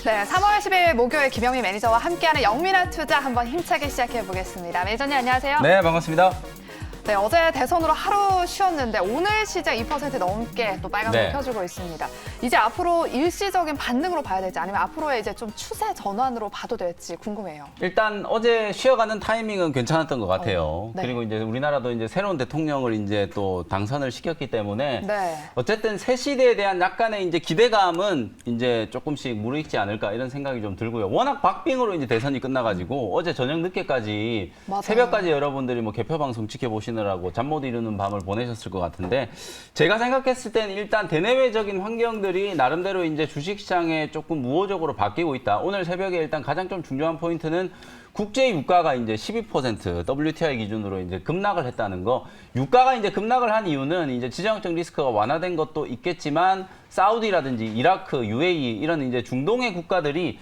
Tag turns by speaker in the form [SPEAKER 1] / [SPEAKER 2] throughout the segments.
[SPEAKER 1] 네, 3월 10일 목요일 김영민 매니저와 함께하는 영민한 투자 한번 힘차게 시작해 보겠습니다. 매니저님 안녕하세요.
[SPEAKER 2] 네, 반갑습니다.
[SPEAKER 1] 네, 어제 대선으로 하루 쉬었는데 오늘 시장 2% 넘게 또 빨간불
[SPEAKER 2] 네.
[SPEAKER 1] 켜주고 있습니다. 이제 앞으로 일시적인 반등으로 봐야 될지 아니면 앞으로의 이제 좀 추세 전환으로 봐도 될지 궁금해요.
[SPEAKER 2] 일단 어제 쉬어가는 타이밍은 괜찮았던 것 같아요.
[SPEAKER 1] 네.
[SPEAKER 2] 그리고 이제 우리나라도 이제 새로운 대통령을 이제 또 당선을 시켰기 때문에
[SPEAKER 1] 네.
[SPEAKER 2] 어쨌든 새 시대에 대한 약간의 이제 기대감은 이제 조금씩 무르익지 않을까 이런 생각이 좀 들고요. 워낙 박빙으로 이제 대선이 끝나가지고 어제 저녁 늦게까지
[SPEAKER 1] 맞아요.
[SPEAKER 2] 새벽까지 여러분들이 뭐 개표 방송 지켜보시느라고 잠 못 이루는 밤을 보내셨을 것 같은데 제가 생각했을 때는 일단 대내외적인 환경들이 나름대로 이제 주식시장에 조금 우호적으로 바뀌고 있다. 오늘 새벽에 일단 가장 좀 중요한 포인트는 국제 유가가 이제 12% WTI 기준으로 이제 급락을 했다는 거. 유가가 이제 급락을 한 이유는 이제 지정학적 리스크가 완화된 것도 있겠지만 사우디라든지 이라크, UAE 이런 이제 중동의 국가들이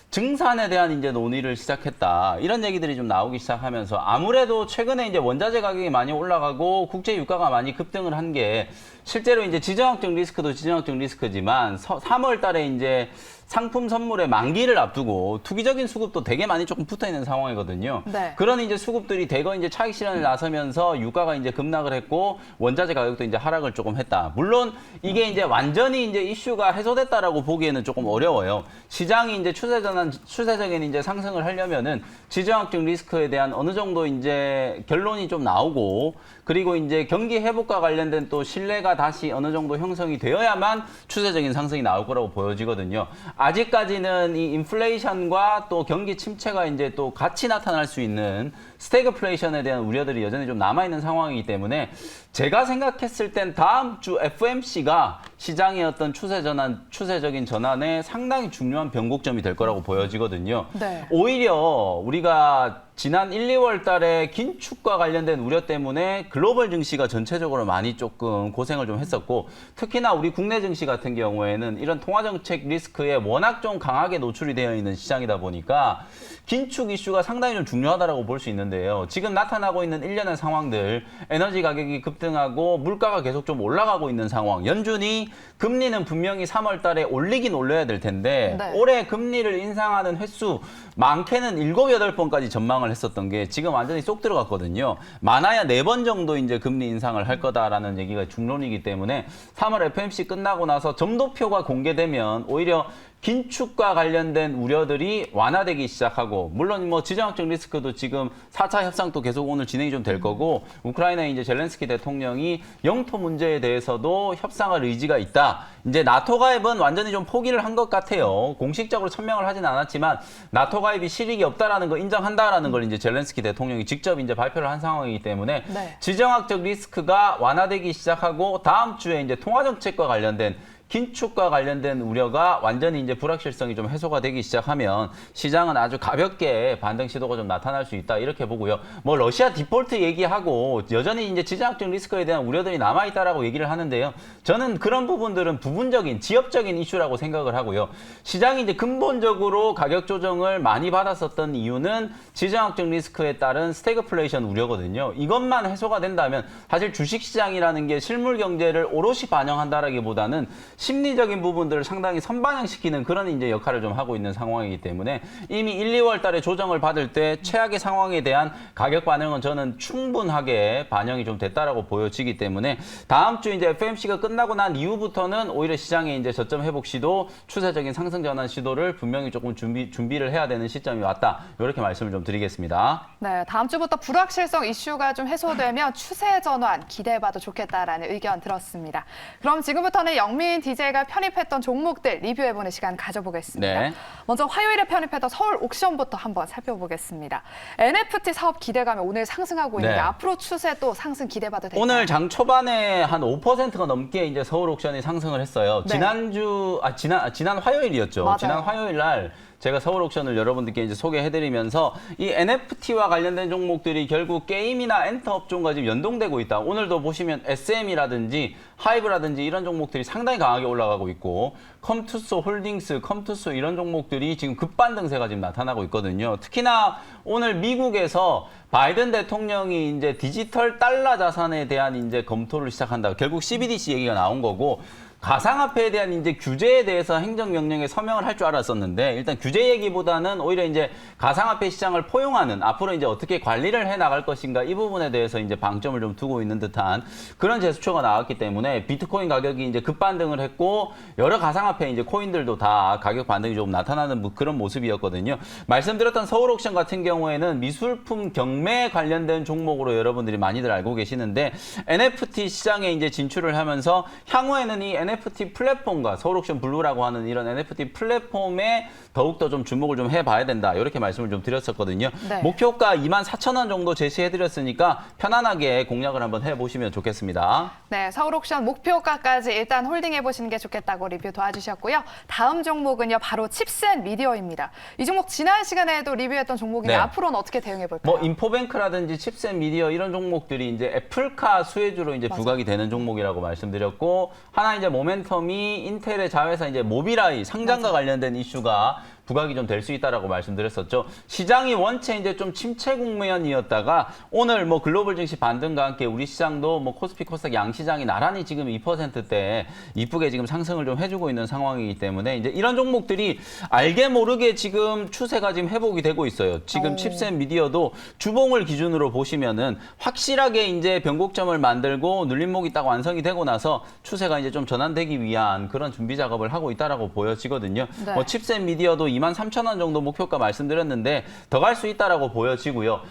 [SPEAKER 2] 증산에 대한 이제 논의를 시작했다. 이런 얘기들이 좀 나오기 시작하면서 아무래도 최근에 이제 원자재 가격이 많이 올라가고 국제 유가가 많이 급등을 한 게 실제로 이제 지정학적 리스크도 지정학적 리스크지만 3월 달에 이제 상품 선물의 만기를 앞두고 투기적인 수급도 되게 많이 조금 붙어 있는 상황이거든요.
[SPEAKER 1] 네.
[SPEAKER 2] 그런 이제 수급들이 대거 이제 차익 실현을 나서면서 유가가 이제 급락을 했고 원자재 가격도 이제 하락을 조금 했다. 물론 이게 이제 완전히 이제 이슈가 해소됐다라고 보기에는 조금 어려워요. 시장이 이제 추세적인 이제 상승을 하려면은 지정학적 리스크에 대한 어느 정도 이제 결론이 좀 나오고 그리고 이제 경기 회복과 관련된 또 신뢰가 다시 어느 정도 형성이 되어야만 추세적인 상승이 나올 거라고 보여지거든요. 아직까지는 이 인플레이션과 또 경기 침체가 이제 또 같이 나타날 수 있는 스태그플레이션에 대한 우려들이 여전히 좀 남아있는 상황이기 때문에 제가 생각했을 땐 다음 주 FOMC가 시장의 어떤 추세적인 전환에 상당히 중요한 변곡점이 될 거라고 보여지거든요.
[SPEAKER 1] 네.
[SPEAKER 2] 오히려 우리가 지난 1, 2월 달에 긴축과 관련된 우려 때문에 글로벌 증시가 전체적으로 많이 조금 고생을 좀 했었고 특히나 우리 국내 증시 같은 경우에는 이런 통화정책 리스크에 워낙 좀 강하게 노출이 되어 있는 시장이다 보니까 긴축 이슈가 상당히 좀 중요하다고 볼 수 있는데요. 지금 나타나고 있는 일련의 상황들, 에너지 가격이 급등하고 물가가 계속 좀 올라가고 있는 상황, 연준이 금리는 분명히 3월 달에 올리긴 올려야 될 텐데
[SPEAKER 1] 네.
[SPEAKER 2] 올해 금리를 인상하는 횟수 많게는 7, 8번까지 전망을 했었던 게 지금 완전히 쏙 들어갔거든요. 많아야 4번 정도 이제 금리 인상을 할 거다라는 얘기가 중론이기 때문에 3월 FOMC 끝나고 나서 점도표가 공개되면 오히려 긴축과 관련된 우려들이 완화되기 시작하고 물론 뭐 지정학적 리스크도 지금 4차 협상도 계속 오늘 진행이 좀 될 거고 우크라이나의 이제 젤렌스키 대통령이 영토 문제에 대해서도 협상할 의지가 있다. 이제 나토 가입은 완전히 좀 포기를 한 것 같아요. 공식적으로 천명을 하진 않았지만 나토 가입이 실익이 없다라는 거 인정한다라는 걸 이제 젤렌스키 대통령이 직접 이제 발표를 한 상황이기 때문에
[SPEAKER 1] 네.
[SPEAKER 2] 지정학적 리스크가 완화되기 시작하고 다음 주에 이제 통화 정책과 관련된 긴축과 관련된 우려가 완전히 이제 불확실성이 좀 해소가 되기 시작하면 시장은 아주 가볍게 반등 시도가 좀 나타날 수 있다 이렇게 보고요. 뭐 러시아 디폴트 얘기하고 여전히 이제 지정학적 리스크에 대한 우려들이 남아 있다라고 얘기를 하는데요. 저는 그런 부분들은 부분적인 지역적인 이슈라고 생각을 하고요. 시장이 이제 근본적으로 가격 조정을 많이 받았었던 이유는 지정학적 리스크에 따른 스태그플레이션 우려거든요. 이것만 해소가 된다면 사실 주식시장이라는 게 실물 경제를 오롯이 반영한다라기보다는 심리적인 부분들을 상당히 선반영시키는 그런 이제 역할을 좀 하고 있는 상황이기 때문에 이미 1, 2월 달에 조정을 받을 때 최악의 상황에 대한 가격 반응은 저는 충분하게 반영이 좀 됐다라고 보여지기 때문에 다음 주 이제 FOMC가 끝나고 난 이후부터는 오히려 시장의 이제 저점 회복 시도, 추세적인 상승 전환 시도를 분명히 조금 준비를 해야 되는 시점이 왔다. 이렇게 말씀을 좀 드리겠습니다.
[SPEAKER 1] 네, 다음 주부터 불확실성 이슈가 좀 해소되면 추세 전환 기대해봐도 좋겠다라는 의견 들었습니다. 그럼 지금부터는 영민 DJ가 편입했던 종목들 리뷰해보는 시간 가져보겠습니다.
[SPEAKER 2] 네.
[SPEAKER 1] 먼저 화요일에 편입했던 서울 옥션부터 한번 살펴보겠습니다. NFT 사업 기대감이 오늘 상승하고 있는데
[SPEAKER 2] 네.
[SPEAKER 1] 앞으로 추세 또 상승 기대해봐도 될까요?
[SPEAKER 2] 오늘 장 초반에 한 5%가 넘게 이제 서울 옥션이 상승을 했어요.
[SPEAKER 1] 네.
[SPEAKER 2] 지난 화요일이었죠.
[SPEAKER 1] 맞아요.
[SPEAKER 2] 지난 화요일 날 제가 서울 옥션을 여러분들께 이제 소개해드리면서 이 NFT와 관련된 종목들이 결국 게임이나 엔터 업종과 지금 연동되고 있다. 오늘도 보시면 SM이라든지 하이브라든지 이런 종목들이 상당히 강하게 올라가고 있고 컴투소 홀딩스, 컴투소 이런 종목들이 지금 급반등세가 지금 나타나고 있거든요. 특히나 오늘 미국에서 바이든 대통령이 이제 디지털 달러 자산에 대한 이제 검토를 시작한다. 결국 CBDC 얘기가 나온 거고 가상화폐에 대한 이제 규제에 대해서 행정명령에 서명을 할 줄 알았었는데 일단 규제 얘기보다는 오히려 이제 가상화폐 시장을 포용하는 앞으로 이제 어떻게 관리를 해 나갈 것인가 이 부분에 대해서 이제 방점을 좀 두고 있는 듯한 그런 제스처가 나왔기 때문에 비트코인 가격이 이제 급반등을 했고 여러 가상화폐 이제 코인들도 다 가격 반등이 조금 나타나는 그런 모습이었거든요. 말씀드렸던 서울옥션 같은 경우에는 미술품 경매 관련된 종목으로 여러분들이 많이들 알고 계시는데 NFT 시장에 이제 진출을 하면서 향후에는 이 NFT 플랫폼과 서울옥션 블루라고 하는 이런 NFT 플랫폼에 더욱더 좀 주목을 좀 해봐야 된다. 이렇게 말씀을 좀 드렸었거든요.
[SPEAKER 1] 네.
[SPEAKER 2] 목표가 24,000원 정도 제시해드렸으니까 편안하게 공략을 한번 해보시면 좋겠습니다.
[SPEAKER 1] 네, 서울옥션 목표가까지 일단 홀딩해보시는 게 좋겠다고 리뷰 도와주셨고요. 다음 종목은요, 바로 칩셋 미디어입니다. 이 종목 지난 시간에도 리뷰했던 종목인데
[SPEAKER 2] 네.
[SPEAKER 1] 앞으로는 어떻게 대응해볼까요?
[SPEAKER 2] 뭐 인포뱅크라든지 칩셋 미디어 이런 종목들이 이제 애플카 수혜주로 이제 부각이 되는 종목이라고 말씀드렸고 하나 이제 모멘텀이 인텔의 자회사 이제 모빌아이 상장과 관련된 이슈가 부각이 좀 될 수 있다라고 말씀드렸었죠. 시장이 원체 이제 좀 침체 국면이었다가 오늘 뭐 글로벌 증시 반등과 함께 우리 시장도 뭐 코스피 코스닥 양 시장이 나란히 지금 2%대 이쁘게 지금 상승을 좀 해주고 있는 상황이기 때문에 이제 이런 종목들이 알게 모르게 지금 추세가 지금 회복이 되고 있어요. 지금 칩셋 미디어도 주봉을 기준으로 보시면은 확실하게 이제 변곡점을 만들고 눌림목이 딱 완성이 되고 나서 추세가 이제 좀 전환되기 위한 그런 준비 작업을 하고 있다라고 보여지거든요.
[SPEAKER 1] 네.
[SPEAKER 2] 뭐 칩셋 미디어도 23,000원 정도 목표가 말씀드렸는데 더 갈 수 있다라고 보여지고요.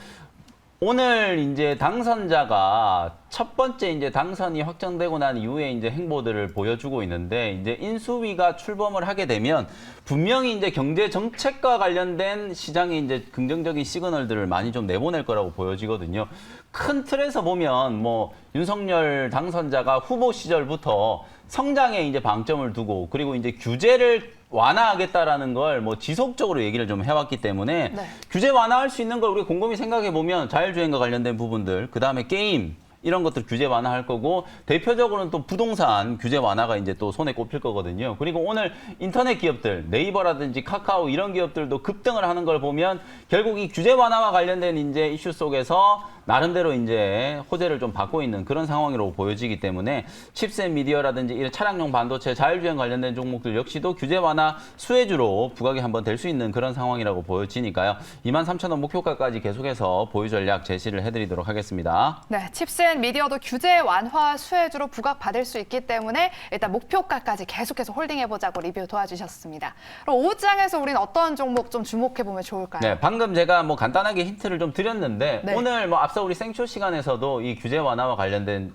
[SPEAKER 2] 오늘 이제 당선자가 첫 번째 이제 당선이 확정되고 난 이후에 이제 행보들을 보여주고 있는데 이제 인수위가 출범을 하게 되면 분명히 이제 경제 정책과 관련된 시장에 이제 긍정적인 시그널들을 많이 좀 내보낼 거라고 보여지거든요. 큰 틀에서 보면 뭐 윤석열 당선자가 후보 시절부터 성장에 이제 방점을 두고 그리고 이제 규제를 완화하겠다라는 걸 뭐 지속적으로 얘기를 좀 해왔기 때문에
[SPEAKER 1] 네.
[SPEAKER 2] 규제 완화할 수 있는 걸 우리가 곰곰이 생각해 보면 자율주행과 관련된 부분들, 그 다음에 게임 이런 것들 규제 완화할 거고 대표적으로는 또 부동산 규제 완화가 이제 또 손에 꼽힐 거거든요. 그리고 오늘 인터넷 기업들 네이버라든지 카카오 이런 기업들도 급등을 하는 걸 보면 결국 이 규제 완화와 관련된 이제 이슈 속에서 나름대로 이제 호재를 좀 받고 있는 그런 상황으로 보여지기 때문에 칩셋 미디어라든지 이런 차량용 반도체 자율주행 관련된 종목들 역시도 규제 완화 수혜주로 부각이 한번 될 수 있는 그런 상황이라고 보여지니까요. 23,000원 목표가까지 계속해서 보유 전략 제시를 해드리도록 하겠습니다.
[SPEAKER 1] 네, 칩셋 미디어도 규제 완화 수혜주로 부각받을 수 있기 때문에 일단 목표가까지 계속해서 홀딩해보자고 리뷰 도와주셨습니다. 그럼 오후장에서 우리는 어떤 종목 좀 주목해보면 좋을까요?
[SPEAKER 2] 네, 방금 제가 뭐 간단하게 힌트를 좀 드렸는데
[SPEAKER 1] 네.
[SPEAKER 2] 오늘 뭐 앞서 우리 생쇼 시간에서도 이 규제 완화와 관련된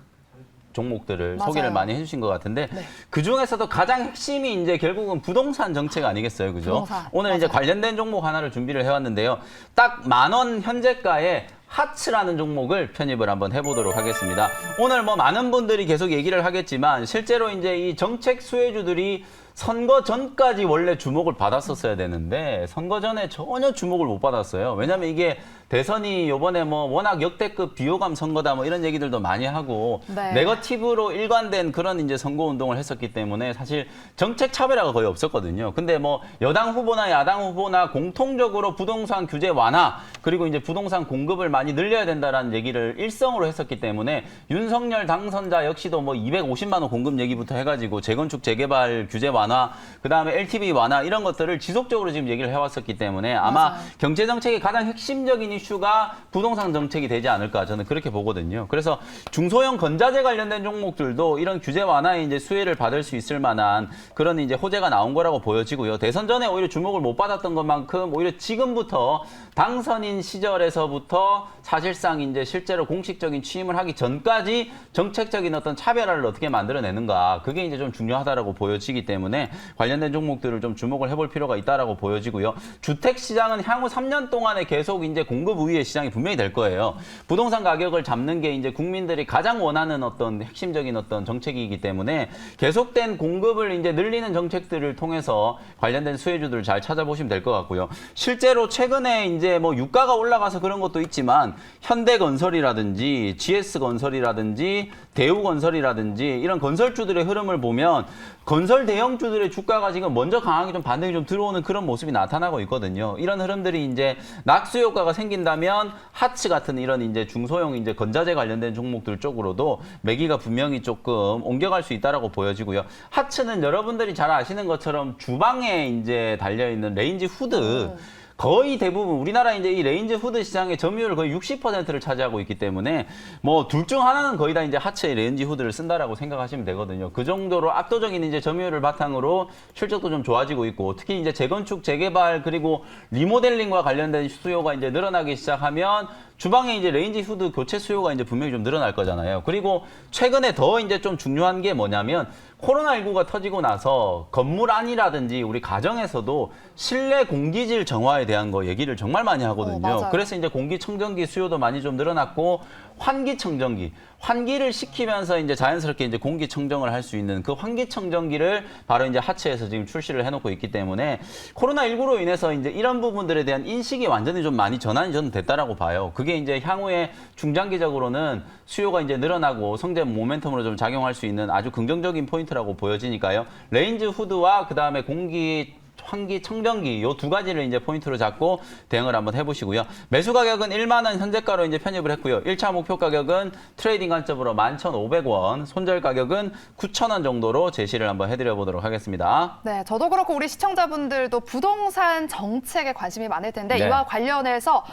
[SPEAKER 2] 종목들을
[SPEAKER 1] 맞아요.
[SPEAKER 2] 소개를 많이 해주신 것 같은데
[SPEAKER 1] 네.
[SPEAKER 2] 그 중에서도 가장 핵심이 이제 결국은 부동산 정책 아니겠어요, 그죠?
[SPEAKER 1] 부동산,
[SPEAKER 2] 오늘 이제
[SPEAKER 1] 맞아요.
[SPEAKER 2] 관련된 종목 하나를 준비를 해왔는데요. 딱 10,000원 현재가에 하츠라는 종목을 편입을 한번 해보도록 하겠습니다. 오늘 뭐 많은 분들이 계속 얘기를 하겠지만 실제로 이제 이 정책 수혜주들이 선거 전까지 원래 주목을 받았었어야 되는데 선거 전에 전혀 주목을 못 받았어요. 왜냐면 이게 대선이 요번에 뭐 워낙 역대급 비호감 선거다 뭐 이런 얘기들도 많이 하고
[SPEAKER 1] 네.
[SPEAKER 2] 네거티브로 일관된 그런 이제 선거 운동을 했었기 때문에 사실 정책 차별화가 거의 없었거든요. 근데 뭐 여당 후보나 야당 후보나 공통적으로 부동산 규제 완화 그리고 이제 부동산 공급을 많이 늘려야 된다라는 얘기를 일성으로 했었기 때문에 윤석열 당선자 역시도 뭐 250만 원 공급 얘기부터 해가지고 재건축 재개발 규제 완화 그다음에 LTV 완화 이런 것들을 지속적으로 지금 얘기를 해왔었기 때문에 아마
[SPEAKER 1] 맞아요.
[SPEAKER 2] 경제 정책의 가장 핵심적인 이슈가 부동산 정책이 되지 않을까 저는 그렇게 보거든요. 그래서 중소형 건자재 관련된 종목들도 이런 규제 완화에 이제 수혜를 받을 수 있을 만한 그런 이제 호재가 나온 거라고 보여지고요. 대선 전에 오히려 주목을 못 받았던 것만큼 오히려 지금부터 당선인 시절에서부터 사실상 이제 실제로 공식적인 취임을 하기 전까지 정책적인 어떤 차별화를 어떻게 만들어내는가 그게 이제 좀 중요하다라고 보여지기 때문에 관련된 종목들을 좀 주목을 해볼 필요가 있다라고 보여지고요. 주택 시장은 향후 3년 동안에 계속 이제 공급 우위의 시장이 분명히 될 거예요. 부동산 가격을 잡는 게 이제 국민들이 가장 원하는 어떤 핵심적인 어떤 정책이기 때문에 계속된 공급을 이제 늘리는 정책들을 통해서 관련된 수혜주들을 잘 찾아보시면 될 것 같고요. 실제로 최근에 이제 뭐 유가가 올라가서 그런 것도 있지만 현대건설이라든지 GS건설이라든지 대우건설이라든지 이런 건설주들의 흐름을 보면 건설 대형주들의 주가가 지금 먼저 강하게 좀 반등이 좀 들어오는 그런 모습이 나타나고 있거든요. 이런 흐름들이 이제 낙수 효과가 생기는 생긴다면 하츠 같은 이런 이제 중소형 이제 건자재 관련된 종목들 쪽으로도 매기가 분명히 조금 옮겨갈 수 있다라고 보여지고요. 하츠는 여러분들이 잘 아시는 것처럼 주방에 이제 달려 있는 레인지 후드. 거의 대부분 우리나라 이제 이 레인지 후드 시장의 점유율 거의 60%를 차지하고 있기 때문에 뭐 둘 중 하나는 거의 다 이제 하츠의 레인지 후드를 쓴다라고 생각하시면 되거든요. 그 정도로 압도적인 이제 점유율을 바탕으로 실적도 좀 좋아지고 있고 특히 이제 재건축, 재개발 그리고 리모델링과 관련된 수요가 이제 늘어나기 시작하면 주방에 이제 레인지 후드 교체 수요가 이제 분명히 좀 늘어날 거잖아요. 그리고 최근에 더 이제 좀 중요한 게 뭐냐면 코로나19가 터지고 나서 건물 안이라든지 우리 가정에서도 실내 공기질 정화에 대한 거 얘기를 정말 많이 하거든요.
[SPEAKER 1] 맞아요.
[SPEAKER 2] 그래서 이제 공기청정기 수요도 많이 좀 늘어났고 환기청정기, 환기를 시키면서 이제 자연스럽게 이제 공기청정을 할 수 있는 그 환기청정기를 바로 이제 하츠에서 지금 출시를 해놓고 있기 때문에 코로나19로 인해서 이제 이런 부분들에 대한 인식이 완전히 좀 많이 전환이 좀 됐다라고 봐요. 그게 이제 향후에 중장기적으로는 수요가 이제 늘어나고 성장 모멘텀으로 좀 작용할 수 있는 아주 긍정적인 포인트라고 보여지니까요. 레인지 후드와 그 다음에 환기 청정기 요 두 가지를 이제 포인트로 잡고 대응을 한번 해보시고요. 매수 가격은 1만 원 현재가로 이제 편입을 했고요. 1차 목표 가격은 트레이딩 관점으로 11,500원, 손절 가격은 9,000원 정도로 제시를 한번 해드려 보도록 하겠습니다.
[SPEAKER 1] 네, 저도 그렇고 우리 시청자분들도 부동산 정책에 관심이 많을 텐데
[SPEAKER 2] 네.
[SPEAKER 1] 이와 관련해서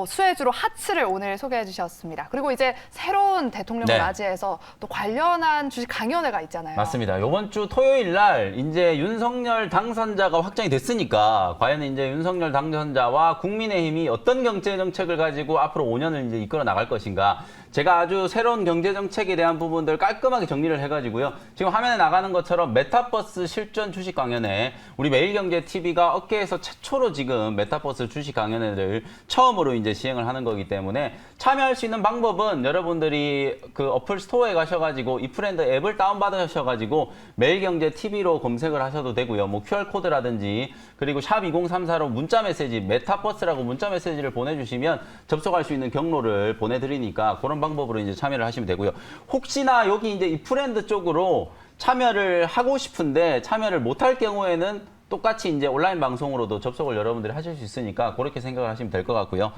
[SPEAKER 1] 수혜주로 하츠를 오늘 소개해 주셨습니다. 그리고 이제 새로운 대통령을
[SPEAKER 2] 네.
[SPEAKER 1] 맞이해서 또 관련한 주식 강연회가 있잖아요.
[SPEAKER 2] 맞습니다. 이번 주 토요일 날 이제 윤석열 당선자가 확정이 됐으니까 과연 이제 윤석열 당선자와 국민의힘이 어떤 경제 정책을 가지고 앞으로 5년을 이제 이끌어 나갈 것인가. 제가 아주 새로운 경제 정책에 대한 부분들 깔끔하게 정리를 해가지고요. 지금 화면에 나가는 것처럼 메타버스 실전 주식 강연회 우리 매일경제TV가 업계에서 최초로 지금 메타버스 주식 강연회를 처음으로 이제 시행을 하는 거기 때문에 참여할 수 있는 방법은 여러분들이 그 어플 스토어에 가셔가지고 이프렌드 앱을 다운받으셔가지고 매일경제TV로 검색을 하셔도 되고요. 뭐 QR코드라든지 그리고 샵 2034로 문자 메시지 메타버스라고 문자 메시지를 보내주시면 접속할 수 있는 경로를 보내드리니까 그런 방법으로 이제 참여를 하시면 되고요. 혹시나 여기 이제 이프렌드 쪽으로 참여를 하고 싶은데 참여를 못할 경우에는 똑같이 이제 온라인 방송으로도 접속을 여러분들이 하실 수 있으니까 그렇게 생각을 하시면 될 것 같고요.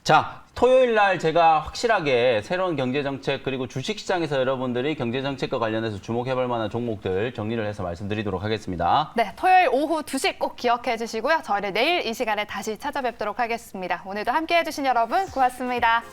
[SPEAKER 2] 자, 토요일 날 제가 확실하게 새로운 경제정책 그리고 주식시장에서 여러분들이 경제정책과 관련해서 주목해볼 만한 종목들 정리를 해서 말씀드리도록 하겠습니다.
[SPEAKER 1] 네, 토요일 오후 2시 꼭 기억해 주시고요. 저희는 내일 이 시간에 다시 찾아뵙도록 하겠습니다. 오늘도 함께해 주신 여러분 고맙습니다.